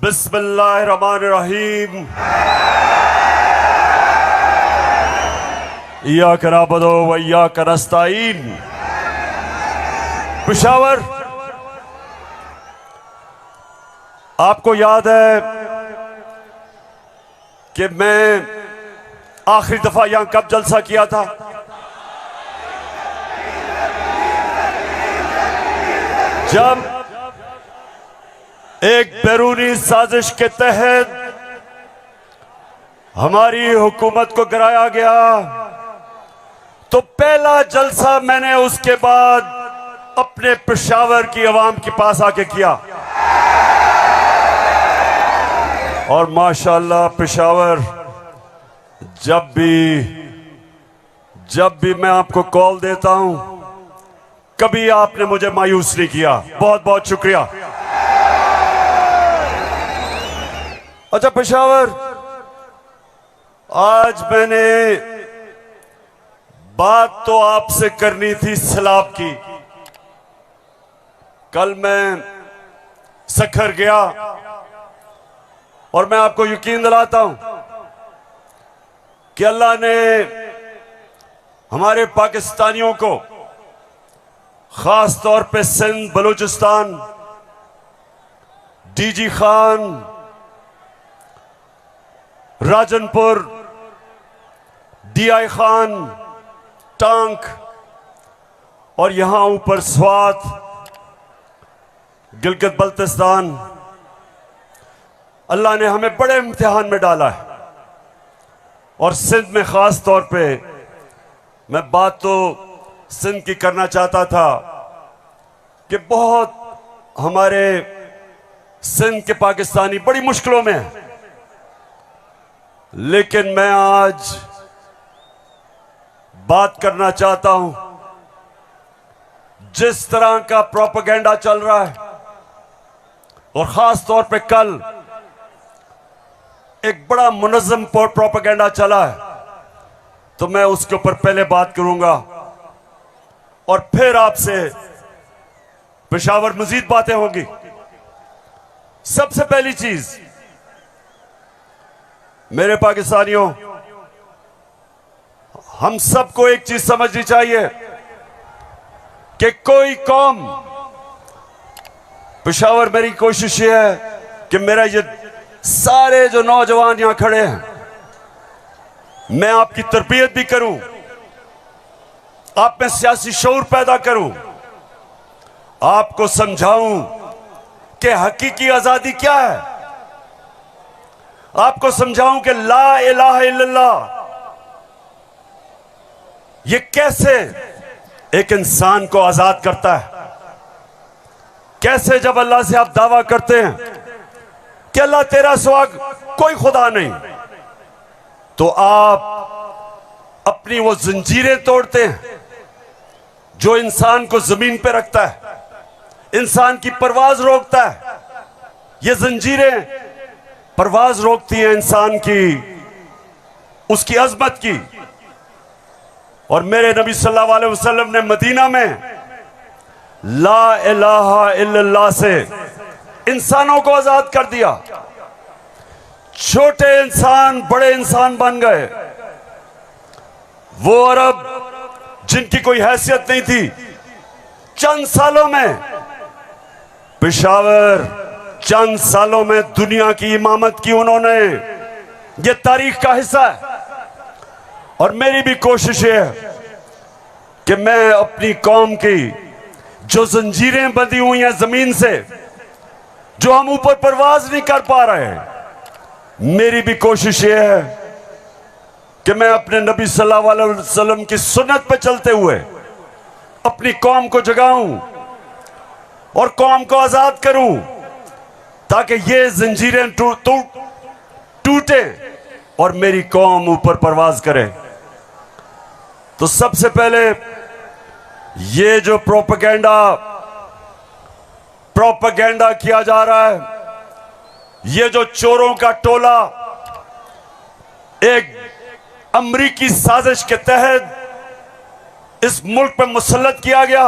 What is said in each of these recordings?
बिस्मिल्लाहिर्रहमानिर्रहीम। इय्याका नअबुदु व इय्याका नस्तईन। पेशावर, आपको याद है कि मैं आखिरी दफा यहां कब जलसा किया था? जब एक बैरूनी साजिश के तहत हमारी हुकूमत को गिराया गया, तो पहला जलसा मैंने उसके बाद अपने पेशावर की आवाम के पास आके किया। और माशाअल्लाह पेशावर, जब भी मैं आपको कॉल देता हूं, कभी आपने मुझे मायूस नहीं किया। बहुत बहुत शुक्रिया। अच्छा पेशावर, आज मैंने बात तो आपसे करनी थी सैलाब की। कल मैं सखर गया और मैं आपको यकीन दिलाता हूं कि अल्लाह ने हमारे पाकिस्तानियों को, खास तौर पे सिंध, बलूचिस्तान, डीजी खान, राजनपुर, डीआई खान, टांक और यहां ऊपर स्वात, गिलगित बल्तिस्तान, अल्लाह ने हमें बड़े इम्तिहान में डाला है। और सिंध में खास तौर पे मैं बात तो सिंध की करना चाहता था कि बहुत हमारे सिंध के पाकिस्तानी बड़ी मुश्किलों में हैं। लेकिन मैं आज बात करना चाहता हूं, जिस तरह का प्रोपेगेंडा चल रहा है, और खास तौर पे कल एक बड़ा मुनज़्ज़म प्रोपेगेंडा चला है, तो मैं उसके ऊपर पहले बात करूंगा और फिर आपसे पेशावर मजीद बातें होंगी। सबसे पहली चीज, मेरे पाकिस्तानियों, हम सबको एक चीज समझनी चाहिए कि कोई कौम, पेशावर, मेरी कोशिश ये है कि मेरा ये सारे जो नौजवान यहां खड़े हैं, मैं आपकी तरबियत भी करूं, आप में सियासी शऊर पैदा करूं, आपको समझाऊं कि हकीकी आजादी क्या है, आपको समझाऊं कि ला इलाहा इल्लल्लाह ये कैसे एक इंसान को आजाद करता है। कैसे जब अल्लाह से आप दावा करते हैं कि अल्लाह तेरा सिवा कोई खुदा नहीं, तो आप अपनी वो जंजीरें तोड़ते हैं जो इंसान को जमीन पे रखता है, इंसान की परवाज रोकता है। ये जंजीरें परवाज रोकती है इंसान की, उसकी अजमत की। और मेरे नबी सल्लल्लाहु अलैहि वसल्लम ने मदीना में ला इलाहा इल्लल्लाह से इंसानों को आजाद कर दिया। छोटे इंसान बड़े इंसान बन गए। वो अरब जिनकी कोई हैसियत नहीं थी, चंद सालों में, पेशावर, चंद सालों में दुनिया की इमामत की उन्होंने। ये तारीख का हिस्सा है। और मेरी भी कोशिश है कि मैं अपनी कौम की जो जंजीरें बंधी हुई हैं जमीन से, जो हम ऊपर परवाज नहीं कर पा रहे हैं, मेरी भी कोशिश ये है कि मैं अपने नबी सल्लल्लाहु अलैहि वसल्लम की सुन्नत पे चलते हुए अपनी कौम को जगाऊं और कौम को आजाद करूं, ताकि ये जंजीरें टूटे और मेरी कौम ऊपर परवाज करे। तो सबसे पहले ये जो प्रोपेगेंडा किया जा रहा है, ये जो चोरों का टोला एक अमरीकी साजिश के तहत इस मुल्क पर मुसल्लत किया गया,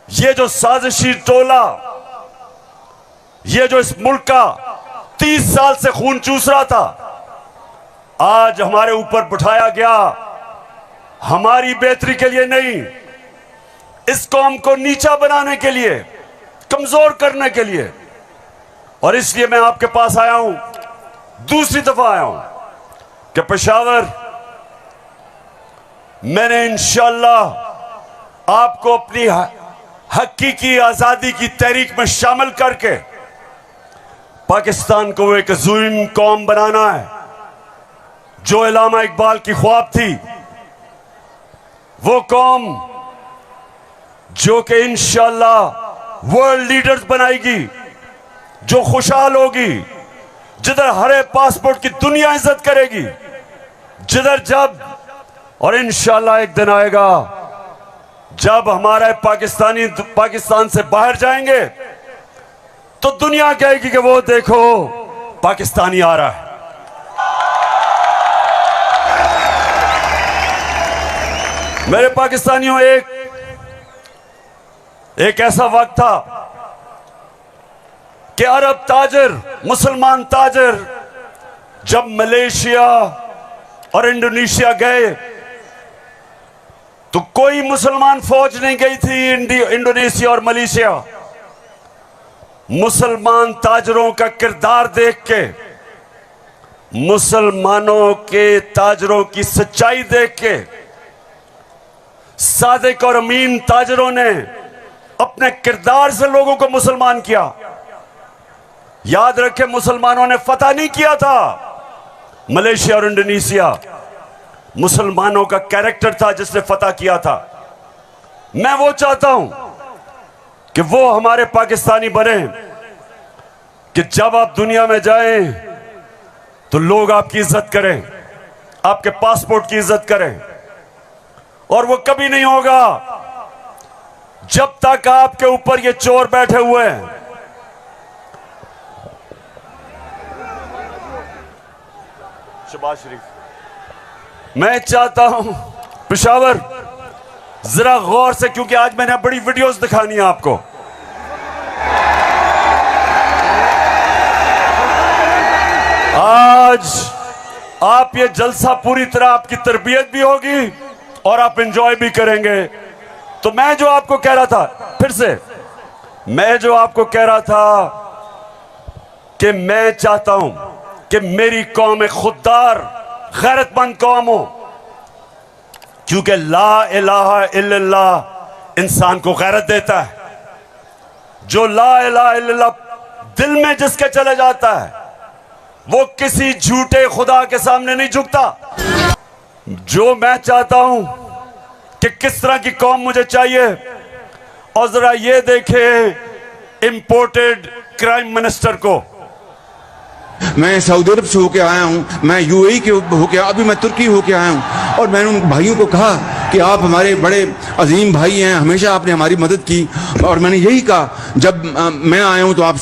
ये जो साजिशी टोला, ये जो इस मुल्क का 30 साल से खून चूस रहा था, आज हमारे ऊपर बिठाया गया हमारी बेहतरी के लिए नहीं, इस कौम को नीचा बनाने के लिए, कमजोर करने के लिए। और इसलिए मैं आपके पास आया हूं, दूसरी दफा आया हूं कि पेशावर, मैंने इंशाअल्लाह आपको अपनी हकीकी आजादी की तहरीक में शामिल करके पाकिस्तान को एक अज़ीम कौम बनाना है। जो इलामा इकबाल की ख्वाब थी, वो कौम जो कि इंशाअल्लाह वर्ल्ड लीडर्स बनाएगी, जो खुशहाल होगी, जिधर हरे पासपोर्ट की दुनिया इज्जत करेगी, जिधर जब, और इंशाअल्लाह एक दिन आएगा जब हमारे पाकिस्तानी पाकिस्तान से बाहर जाएंगे तो दुनिया कहेगी कि वो देखो पाकिस्तानी आ रहा है। मेरे पाकिस्तानियों, एक ऐसा वक्त था कि अरब ताजिर, मुसलमान ताजिर जब मलेशिया और इंडोनेशिया गए तो कोई मुसलमान फौज नहीं गई थी इंडोनेशिया और मलेशिया। मुसलमान ताजरों का किरदार देख के, मुसलमानों के ताजरों की सच्चाई देख के, सादिक और अमीन ताजरों ने अपने किरदार से लोगों को मुसलमान किया। याद रखें, मुसलमानों ने फतह नहीं किया था मलेशिया और इंडोनेशिया, मुसलमानों का कैरेक्टर था जिसने फतह किया था। मैं वो चाहता हूं कि वो हमारे पाकिस्तानी बने कि जब आप दुनिया में जाएं तो लोग आपकी इज्जत करें, आपके पासपोर्ट की इज्जत करें। और वो कभी नहीं होगा जब तक आपके ऊपर ये चोर बैठे हुए हैं। शहबाज शरीफ, मैं चाहता हूं पेशावर जरा गौर से, क्योंकि आज मैंने बड़ी वीडियोस दिखानी है आपको। आज आप ये जलसा पूरी तरह आपकी तरबियत भी होगी और आप एंजॉय भी करेंगे। तो मैं जो आपको कह रहा था, फिर से मैं जो आपको कह रहा था कि मैं चाहता हूं कि मेरी कौम एक खुददार गैरतमंद कौम हो, क्योंकि ला इलाहा इल्लल्लाह इंसान को गैरत देता है। जो ला इलाहा इल्लल्लाह दिल में जिसके चले जाता है वो किसी झूठे खुदा के सामने नहीं झुकता। जो मैं चाहता हूं कि किस तरह की कौम मुझे चाहिए, और जरा ये देखें इंपोर्टेड क्राइम मिनिस्टर को। मैं सऊदी अरब से होके आया हूँ, मैं यूएई के होके, अभी मैं तुर्की होके आया हूँ। और मैंने उन भाइयों को कहा कि आप हमारे बड़े अजीम भाई हैं, हमेशा आपने हमारी मदद की। और मैंने यही कहा, जब मैं आया हूँ तो आप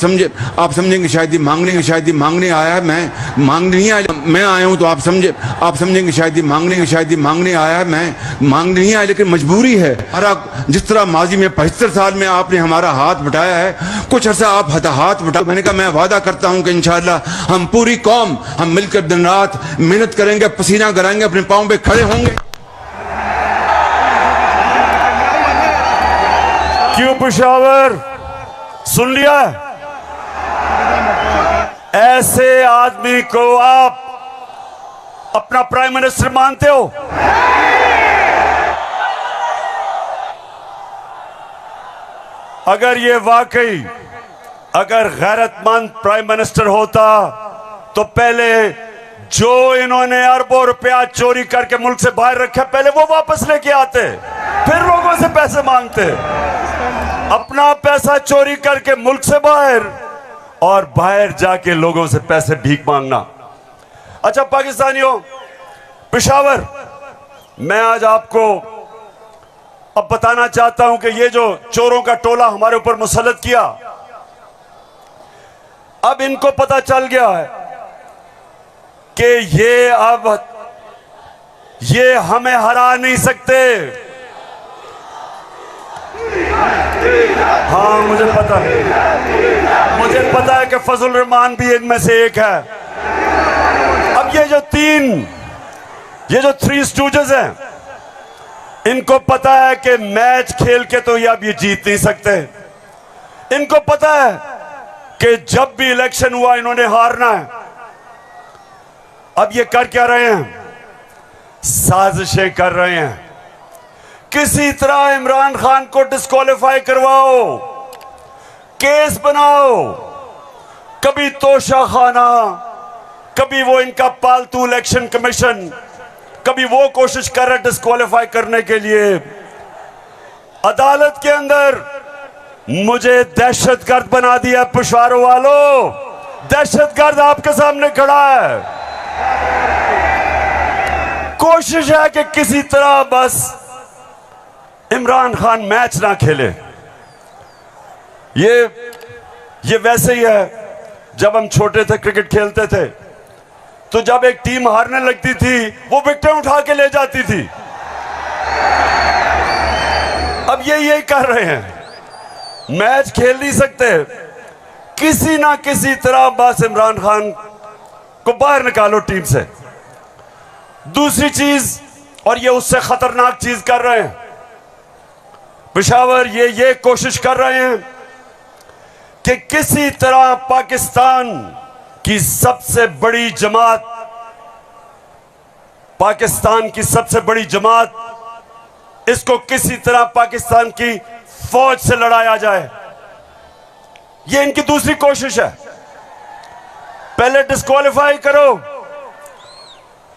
समझेंगे शायद ये मांगने आया है, मैं मांगने नहीं आया। मैं आया हूँ तो आप समझेंगे शायद ये मांगने आया है, मैं मांगने नहीं आया, लेकिन मजबूरी है। जिस तरह माजी में 75 साल में आपने हमारा हाथ बटाया है, कुछ अर्सा आप हाथ बटा। मैंने कहा मैं वादा करता हूँ कि इंशाअल्लाह हम पूरी कौम हम मिलकर दिन रात मेहनत करेंगे, पसीना कराएंगे, अपने पांव पे खड़े होंगे। क्यों पेशावर, सुन लिया? ऐसे आदमी को आप अपना प्राइम मिनिस्टर मानते हो? अगर ये वाकई अगर गैरतमंद प्राइम मिनिस्टर होता तो पहले जो इन्होंने अरबों रुपया चोरी करके मुल्क से बाहर रखे, पहले वो वापस लेके आते, फिर लोगों से पैसे मांगते। अपना पैसा चोरी करके मुल्क से बाहर, और बाहर जाके लोगों से पैसे भीख मांगना। अच्छा पाकिस्तानियों, पेशावर, मैं आज आपको अब बताना चाहता हूं कि ये जो चोरों का टोला हमारे ऊपर मुसल्लत किया, अब इनको पता चल गया है कि ये हमें हरा नहीं सकते। हाँ मुझे पता है, मुझे भी पता है कि फजल रहमान भी इनमें से एक है। अब ये जो थ्री स्टूजेस हैं, इनको पता है कि मैच खेल के तो ये अब ये जीत नहीं सकते। इनको पता है कि जब भी इलेक्शन हुआ इन्होंने हारना है। अब ये कर क्या रहे हैं? साजिशें कर रहे हैं। किसी तरह इमरान खान को डिस्क्वालीफाई करवाओ, केस बनाओ, कभी तोशाखाना, कभी वो इनका पालतू इलेक्शन कमीशन, कभी वो कोशिश कर रहे डिस्क्वालीफाई करने के लिए। अदालत के अंदर मुझे दहशतगर्द बना दिया पेशवारों वालों। दहशतगर्द आपके सामने खड़ा है। कोशिश है कि किसी तरह बस इमरान खान मैच ना खेले। ये वैसे ही है, जब हम छोटे थे क्रिकेट खेलते थे तो जब एक टीम हारने लगती थी वो विकेट उठा के ले जाती थी। अब ये यही कर रहे हैं, मैच खेल नहीं सकते, किसी ना किसी तरह बस इमरान खान को बाहर निकालो टीम से। दूसरी चीज, और ये उससे खतरनाक चीज कर रहे हैं, पेशावर ये कोशिश कर रहे हैं कि किसी तरह पाकिस्तान की सबसे बड़ी जमात, इसको किसी तरह पाकिस्तान की फौज से लड़ाया जाए। ये इनकी दूसरी कोशिश है। पहले डिस्क्वालीफाई करो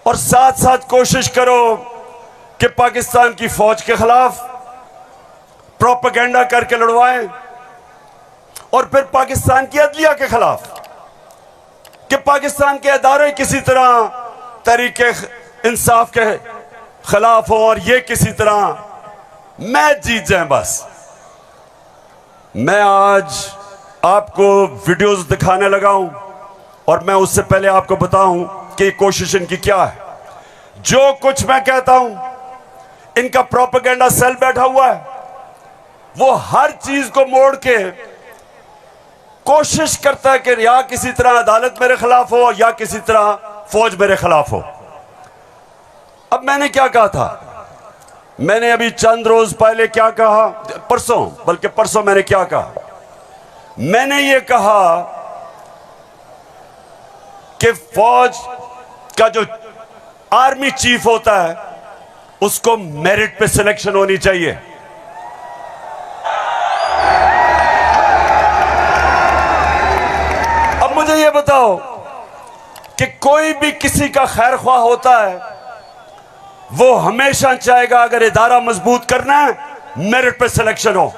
और साथ साथ कोशिश करो कि पाकिस्तान की फौज के खिलाफ प्रोपेगेंडा करके लड़वाएं, और फिर पाकिस्तान की अदलिया के खिलाफ कि पाकिस्तान के अदारे किसी तरह तहरीक इंसाफ के खिलाफ हो और ये किसी तरह मैच जीत जाए। बस मैं आज आपको वीडियोस दिखाने लगा हूं, और मैं उससे पहले आपको बताऊं कि कोशिश इनकी क्या है। जो कुछ मैं कहता हूं, इनका प्रोपेगेंडा सेल बैठा हुआ है, वो हर चीज को मोड़ के कोशिश करता है कि या किसी तरह अदालत मेरे खिलाफ हो या किसी तरह फौज मेरे खिलाफ हो। अब मैंने क्या कहा था, मैंने अभी चंद रोज पहले क्या कहा, परसों मैंने क्या कहा, मैंने ये कहा कि फौज का जो आर्मी चीफ होता है उसको मेरिट पे सिलेक्शन होनी चाहिए। अब मुझे ये बताओ कि कोई भी किसी का खैर ख्वाह होता है, वो हमेशा चाहेगा अगर इदारा मजबूत करना है मेरिट पे सिलेक्शन हो।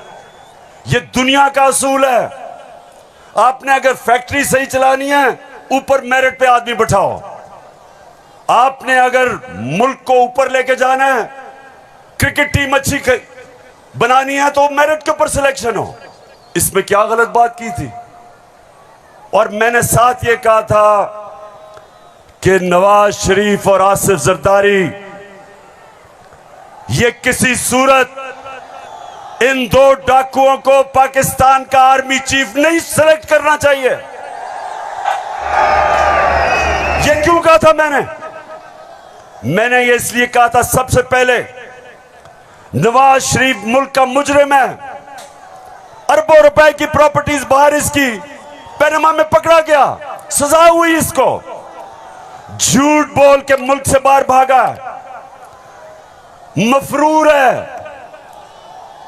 ये दुनिया का असूल है। आपने अगर फैक्ट्री सही चलानी है ऊपर मेरिट पे आदमी बिठाओ। आपने अगर मुल्क को ऊपर लेके जाना है, क्रिकेट टीम अच्छी बनानी है तो मेरिट के ऊपर सिलेक्शन हो। इसमें क्या गलत बात की थी? और मैंने साथ ये कहा था कि नवाज शरीफ और आसिफ जरदारी, ये किसी सूरत इन दो डाकुओं को पाकिस्तान का आर्मी चीफ नहीं सिलेक्ट करना चाहिए। ये क्यों कहा था मैंने ये इसलिए कहा था, सबसे पहले नवाज शरीफ मुल्क का मुजरिम है, अरबों रुपए की प्रॉपर्टीज बाहर इसकी पैनामा में पकड़ा गया, सजा हुई इसको, झूठ बोल के मुल्क से बाहर भागा, मफरूर है।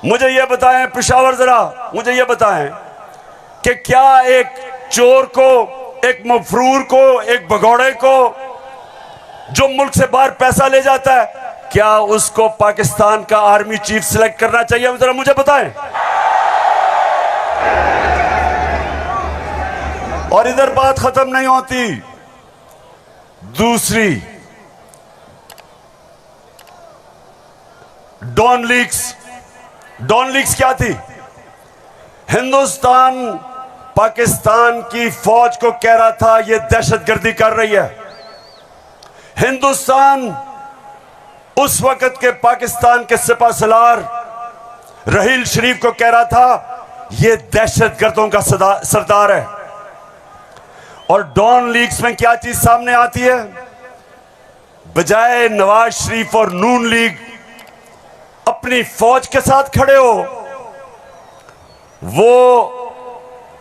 मुझे यह बताएं पेशावर, जरा मुझे यह बताएं कि क्या एक चोर को, एक मफरूर को, एक भगौड़े को जो मुल्क से बाहर पैसा ले जाता है, क्या उसको पाकिस्तान का आर्मी चीफ सिलेक्ट करना चाहिए? जरा मुझे बताएं। और इधर बात खत्म नहीं होती। दूसरी, डॉन लीक्स क्या थी? हिंदुस्तान पाकिस्तान की फौज को कह रहा था ये दहशतगर्दी कर रही है। हिंदुस्तान उस वक्त के पाकिस्तान के सिपा सलार रहील शरीफ को कह रहा था ये दहशतगर्दों का सरदार है। और डॉन लीग्स में क्या चीज सामने आती है? बजाय नवाज शरीफ और नून लीग अपनी फौज के साथ खड़े हो, वो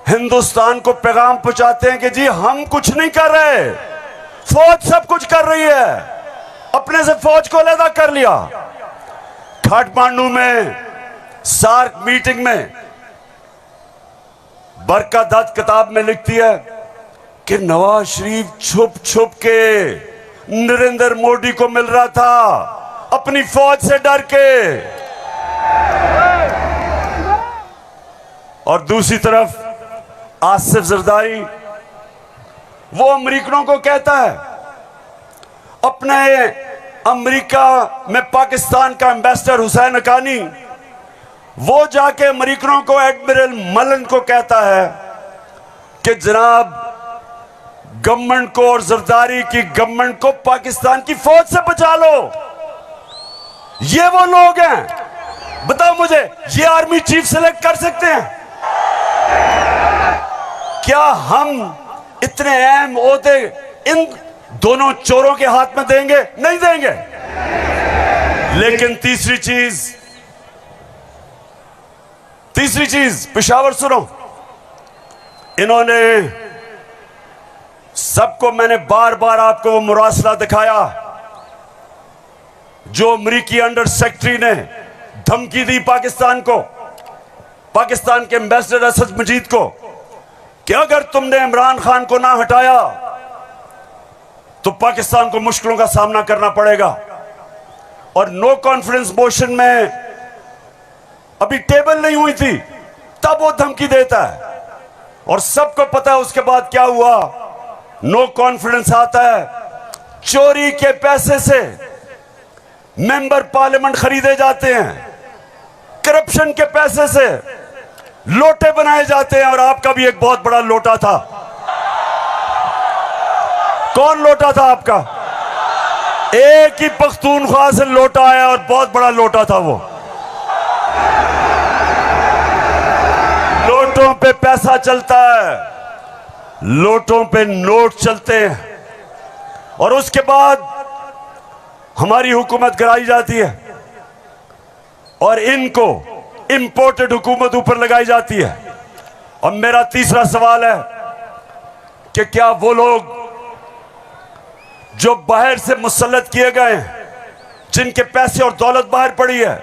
हिंदुस्तान को पैगाम पहुंचाते हैं कि जी हम कुछ नहीं कर रहे, फौज सब कुछ कर रही है। अपने से फौज को अलग कर लिया। काठमांडू में सार्क मीटिंग में बरका दत्त किताब में लिखती है कि नवाज शरीफ छुप छुप के नरेंद्र मोदी को मिल रहा था अपनी फौज से डर के। और दूसरी तरफ आसिफ जरदारी वो अमेरिकनों को कहता है, अपने अमेरिका में पाकिस्तान का एम्बेसडर हुसैन हक्कानी वो जाके अमेरिकनों को, एडमिरल मलन को कहता है कि जनाब गवर्नमेंट को और जरदारी की गवर्नमेंट को पाकिस्तान की फौज से बचा लो। ये वो लोग हैं, बताओ मुझे, ये आर्मी चीफ सेलेक्ट कर सकते हैं? क्या हम इतने अहम ओहदे इन दोनों चोरों के हाथ में देंगे? नहीं देंगे। लेकिन तीसरी चीज पेशावर सुनो, इन्होंने सबको, मैंने बार बार आपको वो मुरासला दिखाया जो अमरीकी अंडर सेक्रेटरी ने धमकी दी पाकिस्तान को, पाकिस्तान के एम्बेसडर असद मजीद को, कि अगर तुमने इमरान खान को ना हटाया तो पाकिस्तान को मुश्किलों का सामना करना पड़ेगा। और नो कॉन्फिडेंस मोशन में अभी टेबल नहीं हुई थी तब वो धमकी देता है, और सबको पता है उसके बाद क्या हुआ। नो कॉन्फिडेंस आता है, चोरी के पैसे से मेंबर पार्लियामेंट खरीदे जाते हैं, करप्शन के पैसे से लोटे बनाए जाते हैं। और आपका भी एक बहुत बड़ा लोटा था। कौन लोटा था आपका? एक ही पख्तूनख्वा से लोटा आया और बहुत बड़ा लोटा था वो। लोटों पे पैसा चलता है, लोटों पे नोट चलते हैं, और उसके बाद हमारी हुकूमत गिराई जाती है और इनको इंपोर्टेड हुकूमत ऊपर लगाई जाती है। और मेरा तीसरा सवाल है कि क्या वो लोग जो बाहर से मुसल्लत किए गए हैं, जिनके पैसे और दौलत बाहर पड़ी है,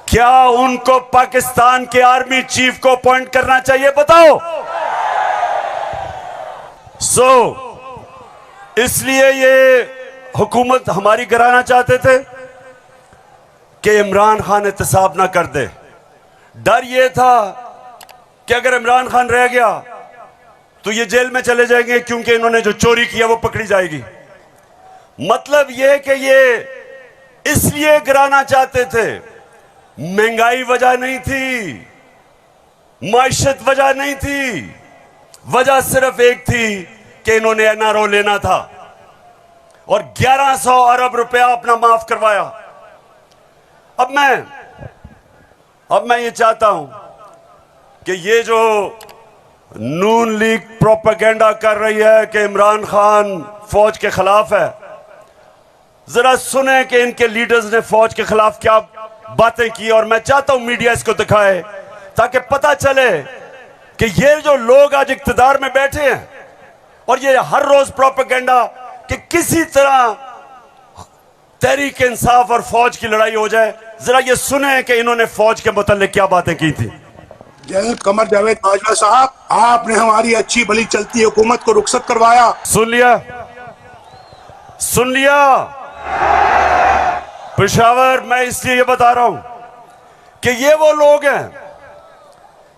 क्या उनको पाकिस्तान के आर्मी चीफ को अपॉइंट करना चाहिए? बताओ। इसलिए ये हुकूमत हमारी गिराना चाहते थे कि इमरान खान एहतसाब ना कर दे। डर ये था कि अगर इमरान खान रह गया तो ये जेल में चले जाएंगे, क्योंकि इन्होंने जो चोरी किया वो पकड़ी जाएगी। मतलब ये कि ये इसलिए गिराना चाहते थे, महंगाई वजह नहीं थी, माइशत वजह नहीं थी, वजह सिर्फ एक थी कि इन्होंने एनआरओ लेना था और 1100 अरब रुपया अपना माफ करवाया। अब मैं ये चाहता हूं कि ये जो नून लीग प्रोपेगेंडा कर रही है कि इमरान खान फौज के खिलाफ है, जरा सुने कि इनके लीडर्स ने फौज के खिलाफ क्या बातें की। और मैं चाहता हूं मीडिया इसको दिखाए ताकि पता चले कि ये जो लोग आज इक्तदार में बैठे हैं और ये हर रोज प्रोपेगेंडा कि किसी तरह तहरीक इंसाफ और फौज की लड़ाई हो जाए, जरा ये सुने कि इन्होंने फौज के मुतालिक क्या बातें की थी। जनरल कमर जावेद बाजवा साहब, आपने हमारी अच्छी भली चलती हुकूमत को रुखसत करवाया। सुन लिया पेशावर, मैं इसलिए ये बता रहा हूं कि ये वो लोग हैं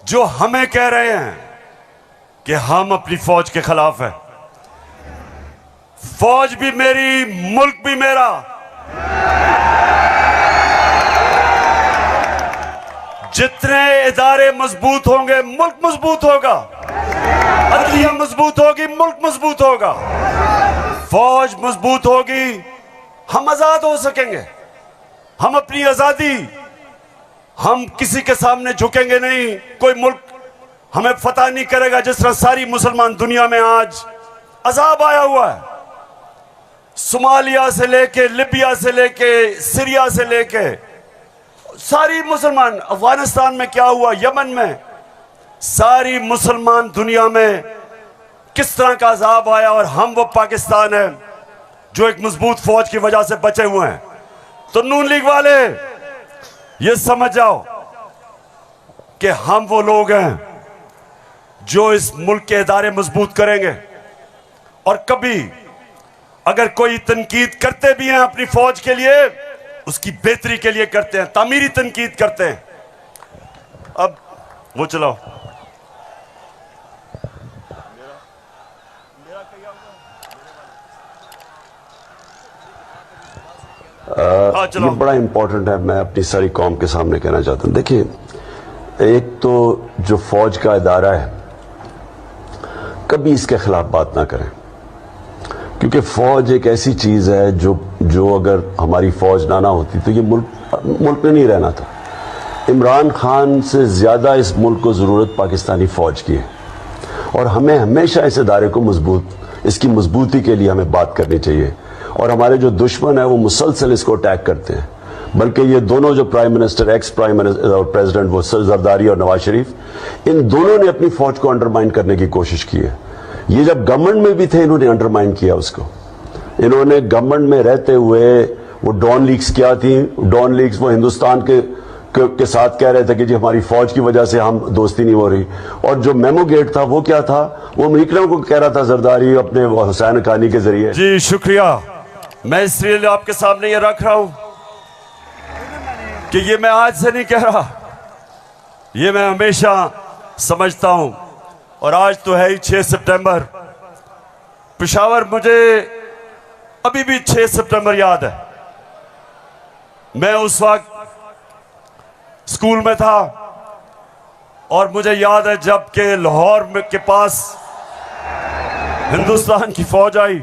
जो हमें कह रहे हैं कि हम अपनी फौज के खिलाफ है। फौज भी मेरी, मुल्क भी मेरा। जितने इदारे मजबूत होंगे मुल्क मजबूत होगा, अदलिया मजबूत होगी मुल्क मजबूत होगा, फौज मजबूत होगी, हम आजाद हो सकेंगे। हम अपनी आजादी, हम किसी के सामने झुकेंगे नहीं। कोई मुल्क हमें फतह नहीं करेगा जिस तरह सारी मुसलमान दुनिया में आज अजाब आया हुआ है। सोमालिया से लेके, लिबिया से लेके, सीरिया से लेके सारी मुसलमान, अफगानिस्तान में क्या हुआ, यमन में, सारी मुसलमान दुनिया में किस तरह का अजाब आया। और हम वो पाकिस्तान है जो एक मजबूत फौज की वजह से बचे हुए हैं। तो नून लीग वाले ये समझ जाओ कि हम वो लोग हैं जो इस मुल्क के इदारे मजबूत करेंगे। और कभी अगर कोई तनकीद करते भी हैं अपनी फौज के लिए, उसकी बेहतरी के लिए करते हैं, तामीरी तनकीद करते हैं। अब वो चलाओ। ये बड़ा इंपॉर्टेंट है, मैं अपनी सारी कौम के सामने कहना चाहता हूं। देखिए, एक तो जो फौज का इदारा है, कभी इसके खिलाफ बात ना करें, क्योंकि फौज एक ऐसी चीज है जो अगर हमारी फौज ना होती तो ये मुल्क में नहीं रहना था। इमरान खान से ज्यादा इस मुल्क को जरूरत पाकिस्तानी फौज की है और हमें हमेशा इस इदारे को इसकी मजबूती के लिए हमें बात करनी चाहिए। और हमारे जो दुश्मन है वो मुसलसल इसको अटैक करते हैं, बल्कि ये दोनों जो prime minister, ex prime minister और प्रेसिडेंट, वो जरदारी और नवाज शरीफ, इन दोनों ने अपनी फौज को अंडरमाइन करने की कोशिश की है। ये जब गवर्नमेंट में भी थे इन्होंने अंडरमाइन किया उसको। इन्होंने गवर्नमेंट में रहते हुए वो डॉन लीग्स क्या थी, डॉन लीग्स वो हिंदुस्तान के साथ कह रहे थे कि जी हमारी फौज की वजह से हम दोस्ती नहीं हो रही। और जो मेमो गेट था वो क्या था, वो अमेरिकनों को कह रहा था जरदारी अपने हुसैन खानी के जरिए। जी शुक्रिया। मैं इसलिए आपके सामने ये रख रहा हूं कि ये मैं आज से नहीं कह रहा, ये मैं हमेशा समझता हूं। और आज तो है ही 6 सितंबर। पेशावर मुझे अभी भी 6 सितंबर याद है। मैं उस वक्त स्कूल में था और मुझे याद है जब के लाहौर में के पास हिंदुस्तान की फौज आई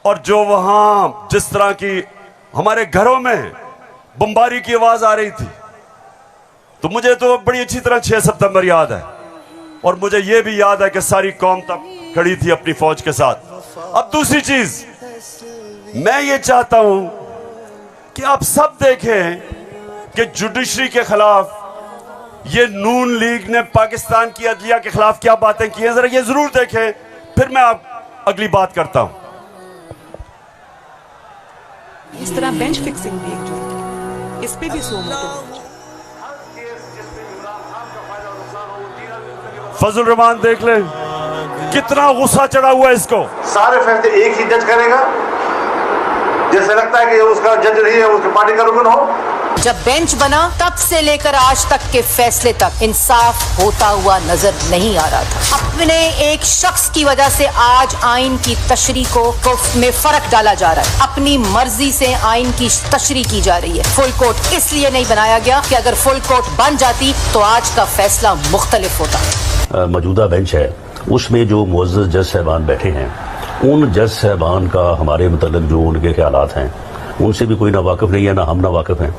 और जो वहां जिस तरह की हमारे घरों में बमबारी की आवाज आ रही थी, तो मुझे तो बड़ी अच्छी तरह 6 सितंबर याद है। और मुझे यह भी याद है कि सारी कौम तब खड़ी थी अपनी फौज के साथ। अब दूसरी चीज मैं ये चाहता हूं कि आप सब देखें कि जुडिशरी के खिलाफ ये नून लीग ने पाकिस्तान की अदलिया के खिलाफ क्या बातें की हैं, जरा ये जरूर देखें, फिर मैं आप अगली बात करता हूं। इस तरह बेंच फिक्सिंग भी एक जो इस पे भी सो मोटो। फजल रहमान देख ले कितना गुस्सा चढ़ा हुआ है इसको। सारे फैसले एक ही जज करेगा, जैसे लगता है कि उसका जज नहीं है, उसकी पार्टी का रुकन हो। जब बेंच बना तब से लेकर आज तक के फैसले तक इंसाफ होता हुआ नजर नहीं आ रहा था। अपने एक शख्स की वजह से आज आइन की तशरीह को में फर्क डाला जा रहा है। अपनी मर्जी से आइन की तशरीह की जा रही है। फुल कोर्ट इसलिए नहीं बनाया गया कि अगर फुल कोर्ट बन जाती तो आज का फैसला मुख्तलिफ होता। मौजूदा बेंच है उसमें जो मुअज़्ज़ज़ जज साहबान बैठे हैं, उन जज साहबान का हमारे मतलब जो उनके ख्यालात हैं उनसे भी कोई ना वाकिफ नहीं है, ना हम ना वाकिफ हैं।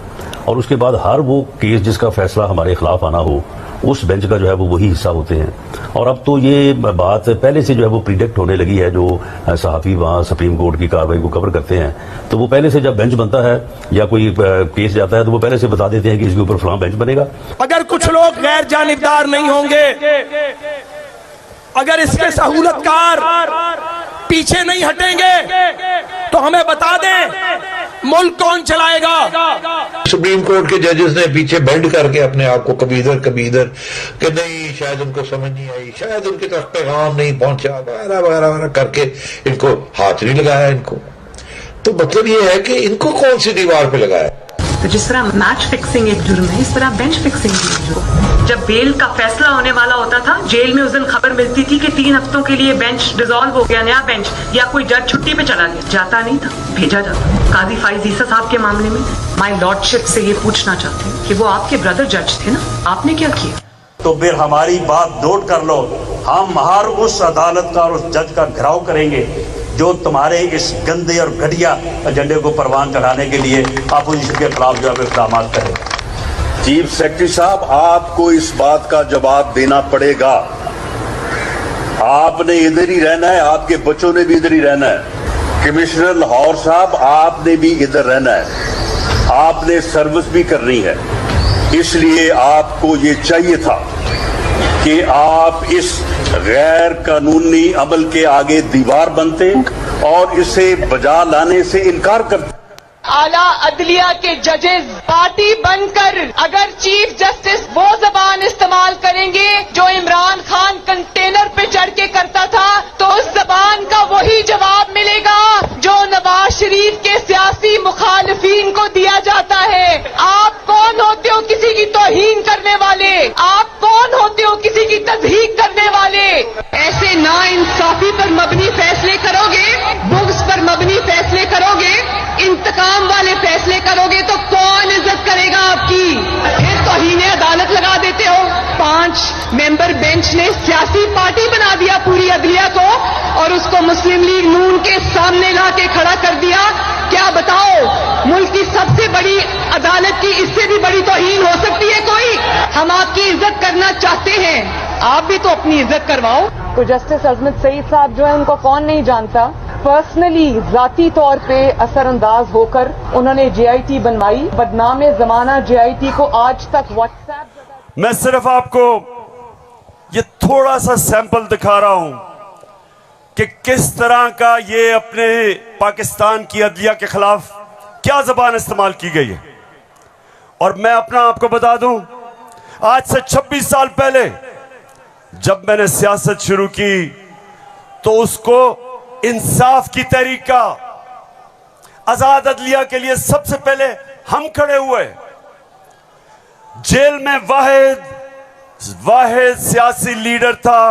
और उसके बाद हर वो केस जिसका फैसला हमारे खिलाफ आना हो उस बेंच का जो है वो वही हिस्सा होते हैं। और अब तो ये बात पहले से जो है वो प्रिडिक्ट होने लगी है। जो सहाफ़ी वहाँ सुप्रीम कोर्ट की कार्रवाई को कवर करते हैं तो वो पहले से जब बेंच बनता है या कोई केस जाता है तो वो पहले से बता देते हैं कि इसके ऊपर फलां बेंच बनेगा। अगर कुछ लोग गैर जानिबदार नहीं होंगे, अगर इसके सहूलतकार पीछे नहीं हटेंगे तो हमें बता दें मुल्क कौन चलाएगा। सुप्रीम कोर्ट के जजेस ने पीछे बेंड करके अपने आप को कभी इधर कि नहीं, शायद उनको समझ नहीं आई, शायद उनके तरफ पैगाम नहीं पहुंचा, वगैरह वगैरह वगैरह करके इनको हाथ नहीं लगाया इनको। तो मतलब ये है कि इनको कौन सी दीवार पे लगाया। तो जिस तरह मैच फिक्सिंग एक जुर्म है, इस तरह बेंच फिक्सिंग भी एक जुर्म। जब बेल का फैसला होने वाला होता था, जेल में उस दिन खबर मिलती थी कि 3 हफ्तों के लिए बेंच डिसॉल्व हो गया, नया बेंच, या कोई जज छुट्टी पे चला गया। जाता नहीं था, भेजा जाता। काजी फाइज ईसा साहब के मामले में माय लॉर्डशिप से ये पूछना चाहते हैं कि वो आपके ब्रदर जज थे ना, आपने क्या किया? तो फिर हमारी बात नोट कर लो, हम हर उस अदालत का और उस जज का घेराव करेंगे जो तुम्हारे इस गंदे और घटिया एजेंडे को परवान चढ़ाने के लिए अपोजिशन के खिलाफ जो है इक़दाम करें। चीफ सेक्रेटरी साहब, आपको इस बात का जवाब देना पड़ेगा। आपने इधर ही रहना है, आपके बच्चों ने भी इधर ही रहना है। कमिश्नर लाहौर साहब, आपने भी इधर रहना है, आपने सर्विस भी करनी है। इसलिए आपको ये चाहिए था कि आप इस गैर कानूनी अमल के आगे दीवार बनते और इसे बजा लाने से इनकार करते। आला अदलिया के जजेस पार्टी बनकर अगर चीफ जस्टिस वो जबान इस्तेमाल करेंगे जो इमरान खान कंटेनर पे चढ़ के करता था, तो उस जबान का वही जवाब मिलेगा जो नवाज शरीफ के सियासी मुखालिफिन को दिया जाता है। आप कौन होते हो किसी की तौहीन करने वाले? आप कौन होते हो किसी की तज़हीक करने वाले? ऐसे नाइंसाफी पर मबनी फैसले करोगे, बुग्स पर मबनी फैसले करोगे, इंतकाम वाले फैसले करोगे तो कौन इज्जत करेगा आपकी? फिर तौहीने अदालत लगा देते हो। 5 मेंबर बेंच ने सियासी पार्टी बना दिया पूरी अदलिया को और उसको मुस्लिम लीग नून के सामने ला के खड़ा कर दिया। क्या बताओ, मुल्क की सबसे बड़ी अदालत की इससे भी बड़ी तौहीन हो सकती है कोई? हम आपकी इज्जत करना चाहते हैं, आप भी तो अपनी इज्जत करवाओ। तो जस्टिस अजमत सईद साहब जो है उनको कौन नहीं जानता, पर्सनली जाती तौर पे असरअंदाज होकर उन्होंने JIT बनवाई। बदनाम जमाना JIT को आज तक व्हाट्सएप। मैं सिर्फ आपको ये थोड़ा सा सैंपल दिखा रहा हूं कि किस तरह का ये अपने पाकिस्तान की अदलिया के खिलाफ क्या जबान इस्तेमाल की गई है। और मैं अपना आपको बता दूं, आज से 26 साल पहले जब मैंने सियासत शुरू की तो उसको इंसाफ की तहरीक का, आजाद अदलिया के लिए सबसे पहले हम खड़े हुए। जेल में वाहिद सियासी लीडर था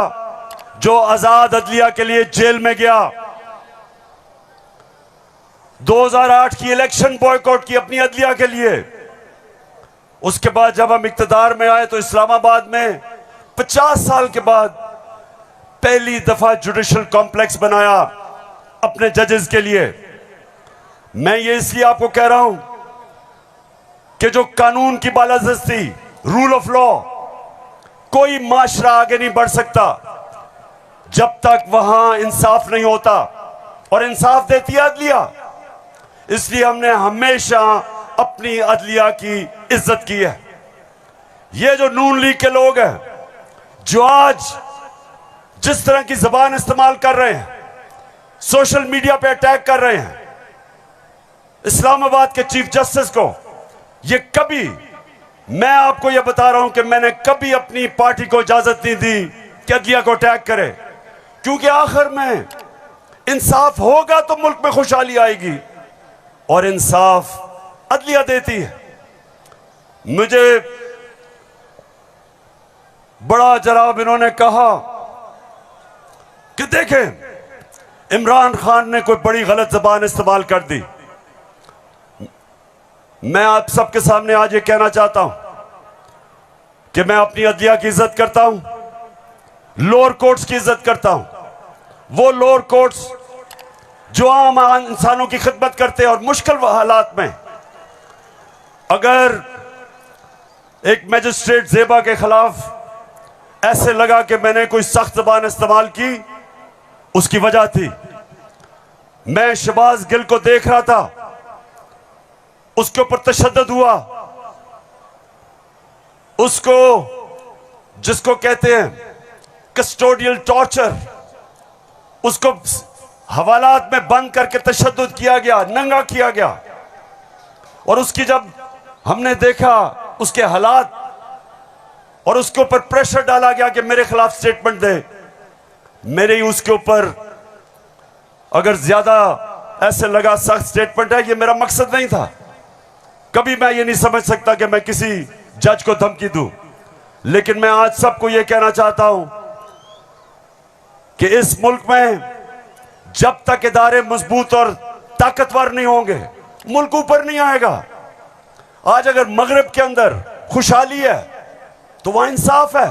जो आजाद अदलिया के लिए जेल में गया। 2008 की इलेक्शन बॉयकॉट की अपनी अदलिया के लिए। उसके बाद जब हम इक्तदार में आए तो इस्लामाबाद में 50 साल के बाद पहली दफा जुडिशल कॉम्प्लेक्स बनाया अपने जजेस के लिए। मैं ये इसलिए आपको कह रहा हूं कि जो कानून की बालादस्ती, रूल ऑफ लॉ, कोई माशरा आगे नहीं बढ़ सकता जब तक वहां इंसाफ नहीं होता, और इंसाफ देती है अदलिया। इसलिए हमने हमेशा अपनी अदलिया की इज्जत की है। ये जो नून लीग के लोग हैं जो आज जिस तरह की जबान इस्तेमाल कर रहे हैं, सोशल मीडिया पे अटैक कर रहे हैं इस्लामाबाद के चीफ जस्टिस को, ये कभी, मैं आपको ये बता रहा हूं कि मैंने कभी अपनी पार्टी को इजाजत नहीं दी कि अदलिया को अटैक करे, क्योंकि आखिर में इंसाफ होगा तो मुल्क में खुशहाली आएगी, और इंसाफ अदलिया देती है। मुझे बड़ा जनाब इन्होंने कहा कि देखें इमरान खान ने कोई बड़ी गलत जबान इस्तेमाल कर दी। मैं आप सबके सामने आज ये कहना चाहता हूं कि मैं अपनी अदलिया की इज्जत करता हूं, लोअर कोर्ट्स की इज्जत करता हूं, वो लोअर कोर्ट्स जो आम इंसानों की खिदमत करते हैं। और मुश्किल हालात में अगर एक मैजिस्ट्रेट ज़ेबा के खिलाफ ऐसे लगा कि मैंने कोई सख्त जबान इस्तेमाल की, उसकी वजह थी मैं शहबाज गिल को देख रहा था, उसके ऊपर तशद्दुद हुआ, उसको जिसको कहते हैं कस्टोडियल टॉर्चर, उसको हवालात में बंद करके तशद्दुद किया गया, नंगा किया गया। और उसकी जब हमने देखा उसके हालात और उसके ऊपर प्रेशर डाला गया कि मेरे खिलाफ स्टेटमेंट दे, मेरे ही उसके ऊपर अगर ज्यादा ऐसे लगा सख्त स्टेटमेंट है, ये मेरा मकसद नहीं था। कभी मैं ये नहीं समझ सकता कि मैं किसी जज को धमकी दूं, लेकिन मैं आज सबको ये कहना चाहता हूं कि इस मुल्क में जब तक इदारे मजबूत और ताकतवर नहीं होंगे, मुल्क ऊपर नहीं आएगा। आज अगर मगरिब के अंदर खुशहाली है तो वहां इंसाफ है।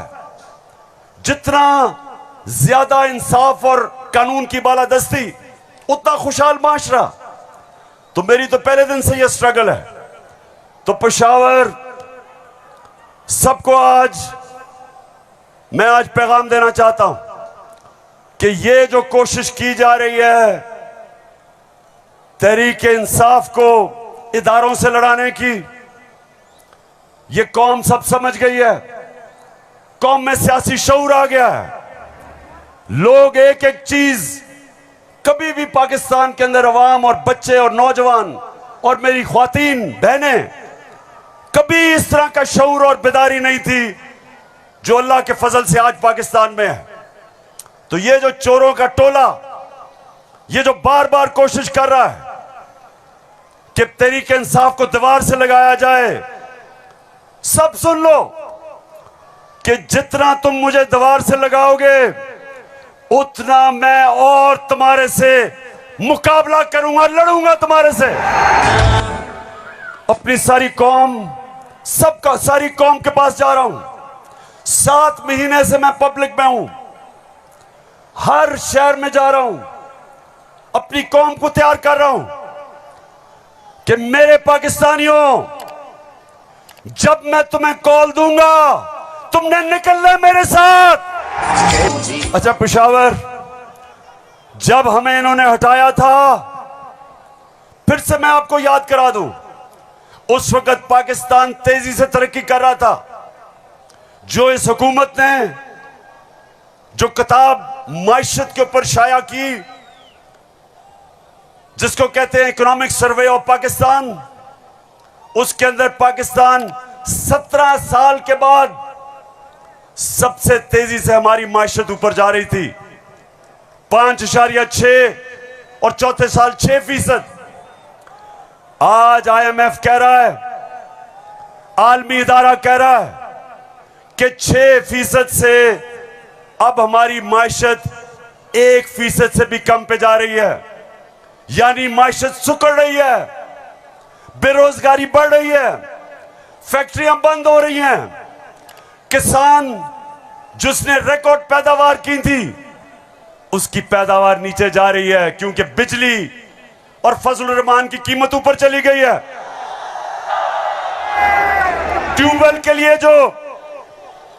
जितना ज्यादा इंसाफ और कानून की बालादस्ती, उतना खुशहाल माशरा। तो मेरी तो पहले दिन से यह स्ट्रगल है। तो पेशावर सबको मैं आज पैगाम देना चाहता हूं कि ये जो कोशिश की जा रही है तहरीक इंसाफ को इदारों से लड़ाने की, ये कौम सब समझ गई है। कौम में सियासी शऊर आ गया है। लोग एक एक चीज, कभी भी पाकिस्तान के अंदर अवाम और बच्चे और नौजवान और मेरी ख्वातीन बहनें, कभी इस तरह का शऊर और बेदारी नहीं थी जो अल्लाह के फजल से आज पाकिस्तान में है। तो ये जो चोरों का टोला, ये जो बार बार कोशिश कर रहा है कि तहरीक इंसाफ को दीवार से लगाया जाए, सब सुन लो कि जितना तुम मुझे दीवार से लगाओगे उतना मैं और तुम्हारे से मुकाबला करूंगा, लड़ूंगा तुम्हारे से। अपनी सारी कौम, सबका सारी कौम के पास जा रहा हूं। 7 महीने से मैं पब्लिक में हूं, हर शहर में जा रहा हूं, अपनी कौम को तैयार कर रहा हूं कि मेरे पाकिस्तानियों, जब मैं तुम्हें कॉल दूंगा तुमने निकलना है मेरे साथ। अच्छा, पेशावर जब हमें इन्होंने हटाया था, फिर से मैं आपको याद करा दूं, उस वक्त पाकिस्तान तेजी से तरक्की कर रहा था। जो इस हुकूमत ने जो किताब माइशत के ऊपर शाया की, जिसको कहते हैं इकोनॉमिक सर्वे ऑफ पाकिस्तान, उसके अंदर पाकिस्तान 17 साल के बाद सबसे तेजी से हमारी माइशत ऊपर जा रही थी। 5.6 और चौथे साल 6%। आज IMF कह रहा है, आलमी इदारा कह रहा है कि 6% से अब हमारी माइशत 1% से भी कम पे जा रही है। यानी माइशत सुकड़ रही है, बेरोजगारी बढ़ रही है, फैक्ट्रियां बंद हो रही हैं। किसान जिसने रिकॉर्ड पैदावार की थी, उसकी पैदावार नीचे जा रही है, क्योंकि बिजली और फजलुर रहमान की कीमत ऊपर चली गई है। ट्यूबवेल के लिए जो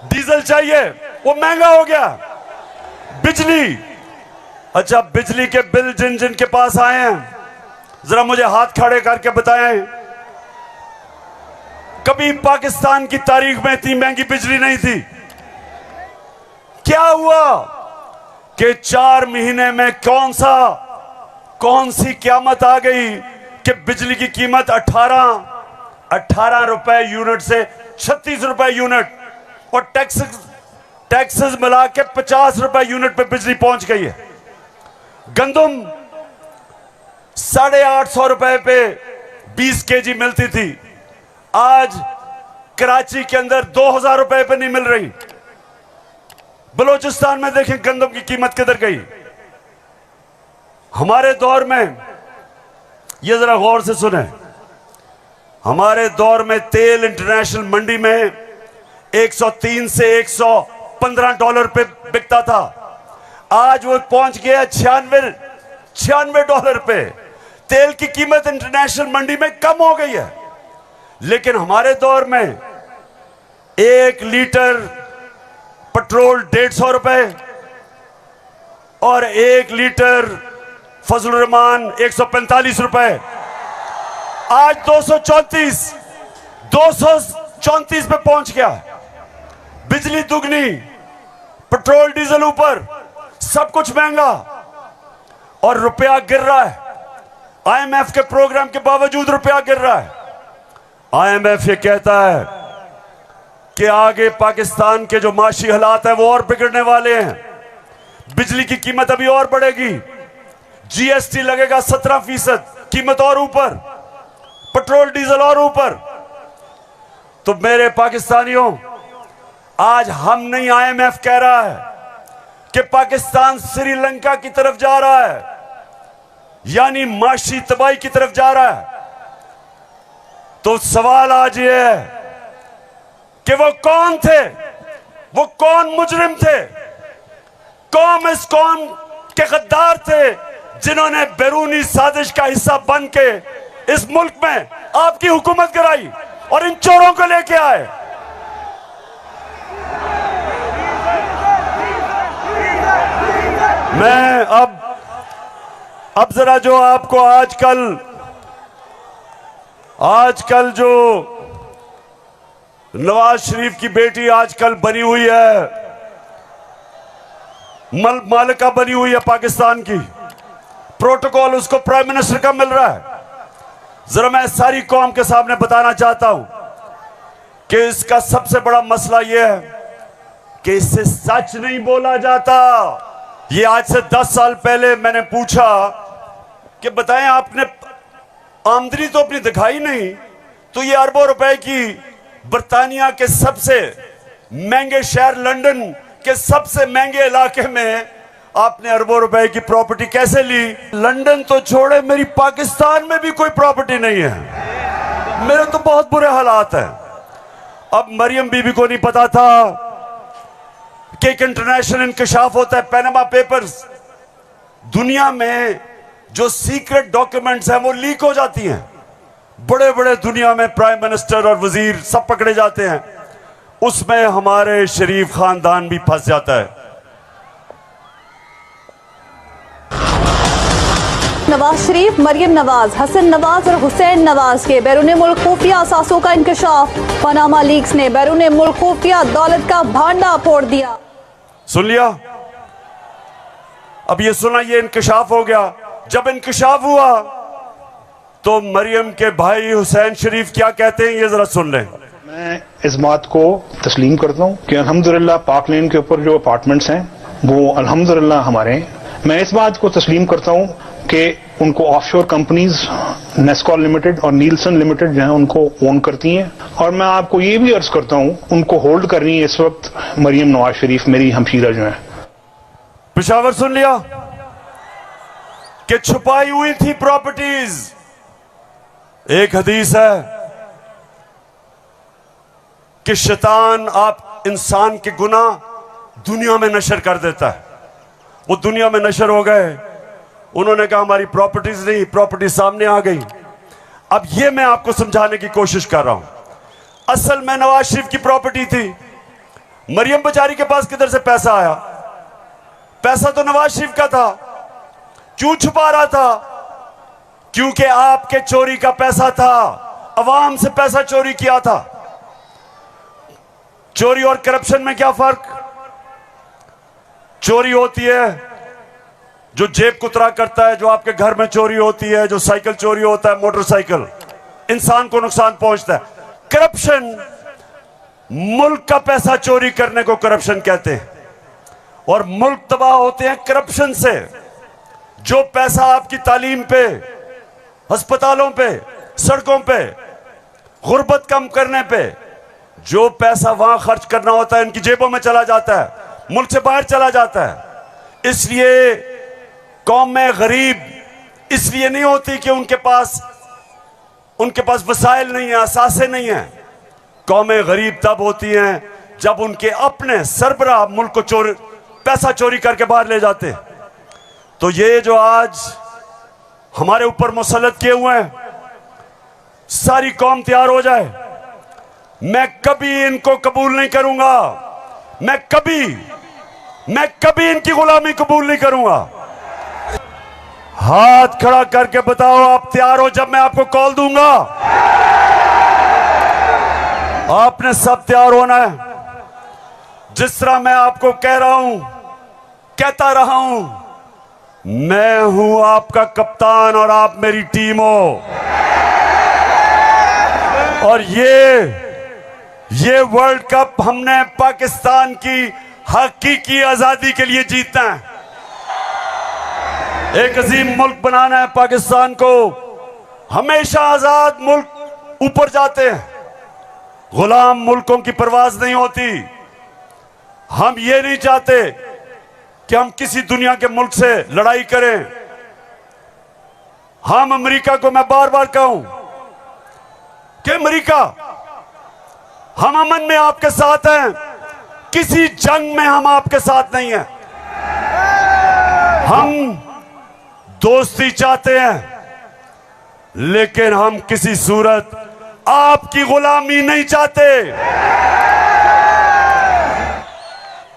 डीजल चाहिए वो महंगा हो गया। बिजली, अच्छा, बिजली के बिल जिन जिन के पास आए हैं, जरा मुझे हाथ खड़े करके बताएं, कभी पाकिस्तान की तारीख में इतनी महंगी बिजली नहीं थी। क्या हुआ कि 4 महीने में कौन सी क़यामत आ गई कि बिजली की कीमत 18 रुपए यूनिट से 36 रुपए यूनिट, और टैक्सेस मिला के 50 रुपए यूनिट पे बिजली पहुंच गई है। गंदम 850 रुपए पे 20 केजी मिलती थी, आज कराची के अंदर 2000 रुपए पे नहीं मिल रही। बलूचिस्तान में देखें गंदम की कीमत किधर गई। हमारे दौर में, ये जरा गौर से सुने, हमारे दौर में तेल इंटरनेशनल मंडी में 103 से 115 डॉलर पे बिकता था। आज वो पहुंच गया 96 डॉलर पे। तेल की कीमत इंटरनेशनल मंडी में कम हो गई है। लेकिन हमारे दौर में 1 लीटर पेट्रोल 150 रुपए और 1 लीटर फजलुर रहमान 145 रुपए। आज 234 पे पहुंच गया। बिजली दुगनी, पेट्रोल डीजल ऊपर, सब कुछ महंगा और रुपया गिर रहा है। IMF के प्रोग्राम के बावजूद रुपया गिर रहा है। IMF ये कहता है कि आगे पाकिस्तान के जो माशी हालात है वो और बिगड़ने वाले हैं। बिजली की कीमत अभी और बढ़ेगी, GST लगेगा 17%, कीमत और ऊपर, पेट्रोल डीजल और ऊपर। तो मेरे पाकिस्तानियों, आज हम नहीं, IMF कह रहा है कि पाकिस्तान श्रीलंका की तरफ जा रहा है, यानी माशी तबाही की तरफ जा रहा है। तो सवाल आज ये है कि वो कौन थे, वो कौन मुजरिम थे, कौन इस कौम के गद्दार थे जिन्होंने बैरूनी साजिश का हिस्सा बन के इस मुल्क में आपकी हुकूमत कराई और इन चोरों को लेके आए। मैं अब जरा जो आपको आजकल जो नवाज शरीफ की बेटी आजकल बनी हुई है, मालिका बनी हुई है पाकिस्तान की, प्रोटोकॉल उसको प्राइम मिनिस्टर का मिल रहा है। जरा मैं सारी कौम के सामने बताना चाहता हूं कि इसका सबसे बड़ा मसला यह है कि इससे सच नहीं बोला जाता। ये आज से 10 साल पहले मैंने पूछा कि बताएं आपने आमदनी तो अपनी दिखाई नहीं, तो ये अरबों रुपए की बर्तानिया के सबसे महंगे शहर लंदन के सबसे महंगे इलाके में आपने अरबों रुपए की प्रॉपर्टी कैसे ली? लंदन तो छोड़े, मेरी पाकिस्तान में भी कोई प्रॉपर्टी नहीं है। मेरे तो बहुत बुरे हालात हैं। अब मरियम बीबी को नहीं पता था कि एक इंटरनेशनल इंकशाफ होता है, पैनामा पेपर्स। दुनिया में जो सीक्रेट डॉक्यूमेंट्स हैं वो लीक हो जाती हैं। बड़े बड़े दुनिया में प्राइम मिनिस्टर और वजीर सब पकड़े जाते हैं, उसमें हमारे शरीफ खानदान भी फंस जाता है। नवाज शरीफ, मरियम नवाज, हसन नवाज और हुसैन नवाज के बैरून मुल्क खुफिया असासों का इंकशाफ। पनामा लीक्स ने बैरून मुल्क खुफिया दौलत का भांडा फोड़ दिया। सुन लिया? अब ये सुना, ये इंकशाफ हो गया। जब इंकशाफ हुआ तो मरियम के भाई हुसैन शरीफ क्या कहते हैं, ये जरा सुन लें। मैं इस बात को तस्लीम करता हूँ कि अल्हम्दुलिल्लाह पाक लेन के ऊपर जो अपार्टमेंट्स हैं वो अल्हम्दुलिल्लाह हमारे हैं। मैं इस बात को तस्लीम करता हूँ कि उनको ऑफशोर कंपनीज नेस्कॉल लिमिटेड और नीलसन लिमिटेड जो है उनको ओन करती हैं। और मैं आपको ये भी अर्ज करता हूँ उनको होल्ड कर रही है इस वक्त मरियम नवाज शरीफ, मेरी हमशीरा जो है। पेशावर सुन लिया कि छुपाई हुई थी प्रॉपर्टीज। एक हदीस है कि शैतान आप इंसान के गुनाह दुनिया में नशर कर देता है। वो दुनिया में नशर हो गए, उन्होंने कहा हमारी प्रॉपर्टीज नहीं, प्रॉपर्टी सामने आ गई। अब ये मैं आपको समझाने की कोशिश कर रहा हूं। असल में नवाज शरीफ की प्रॉपर्टी थी। मरियम बेचारी के पास किधर से पैसा आया? पैसा तो नवाज शरीफ का था। क्यों छुपा रहा था? क्योंकि आपके चोरी का पैसा था, अवाम से पैसा चोरी किया था। चोरी और करप्शन में क्या फर्क? चोरी होती है जो जेब कुतरा करता है, जो आपके घर में चोरी होती है, जो साइकिल चोरी होता है, मोटरसाइकिल, इंसान को नुकसान पहुंचता है। करप्शन, मुल्क का पैसा चोरी करने को करप्शन कहते हैं, और मुल्क तबाह होते हैं करप्शन से। जो पैसा आपकी तालीम पे, अस्पतालों पे, सड़कों पे, गुर्बत कम करने पे, जो पैसा वहां खर्च करना होता है इनकी जेबों में चला जाता है, मुल्क से बाहर चला जाता है। इसलिए कौम में गरीब इसलिए नहीं होती कि उनके पास वसाइल नहीं है, असासे नहीं है। कौमें गरीब तब होती हैं जब उनके अपने सरबराह मुल्क को पैसा चोरी करके बाहर ले जाते हैं। तो ये जो आज हमारे ऊपर मुसल्लत किए हुए हैं, सारी कौम तैयार हो जाए। मैं कभी इनको कबूल नहीं करूंगा, मैं कभी इनकी गुलामी कबूल नहीं करूंगा। हाथ खड़ा करके बताओ आप तैयार हो जब मैं आपको कॉल दूंगा? आपने सब तैयार होना है। जिस तरह मैं आपको कह रहा हूं, कहता रहा हूं, मैं हूं आपका कप्तान और आप मेरी टीम हो। और ये वर्ल्ड कप हमने पाकिस्तान की हकीकी आजादी के लिए जीतना है। एक अजीम मुल्क बनाना है पाकिस्तान को। हमेशा आजाद मुल्क ऊपर जाते हैं, गुलाम मुल्कों की परवाज नहीं होती। हम ये नहीं चाहते कि हम किसी दुनिया के मुल्क से लड़ाई करें। हम अमेरिका को मैं बार बार कहूं कि अमेरिका, हम अमन में आपके साथ हैं, किसी जंग में हम आपके साथ नहीं हैं। हम दोस्ती चाहते हैं, लेकिन हम किसी सूरत आपकी गुलामी नहीं चाहते।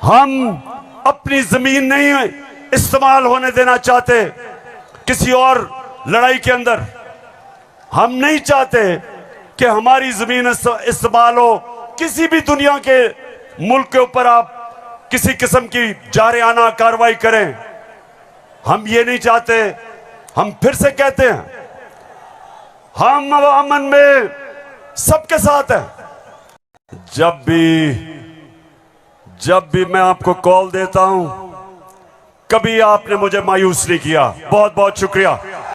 हम अपनी जमीन नहीं इस्तेमाल होने देना चाहते किसी और लड़ाई के अंदर। हम नहीं चाहते कि हमारी जमीन इस्तेमाल हो किसी भी दुनिया के मुल्क के ऊपर आप किसी किस्म की जारियाना कार्रवाई करें। हम ये नहीं चाहते। हम फिर से कहते हैं, हम अमन में सबके साथ हैं। जब भी मैं आपको कॉल देता हूं, कभी आपने मुझे मायूस नहीं किया। बहुत बहुत शुक्रिया।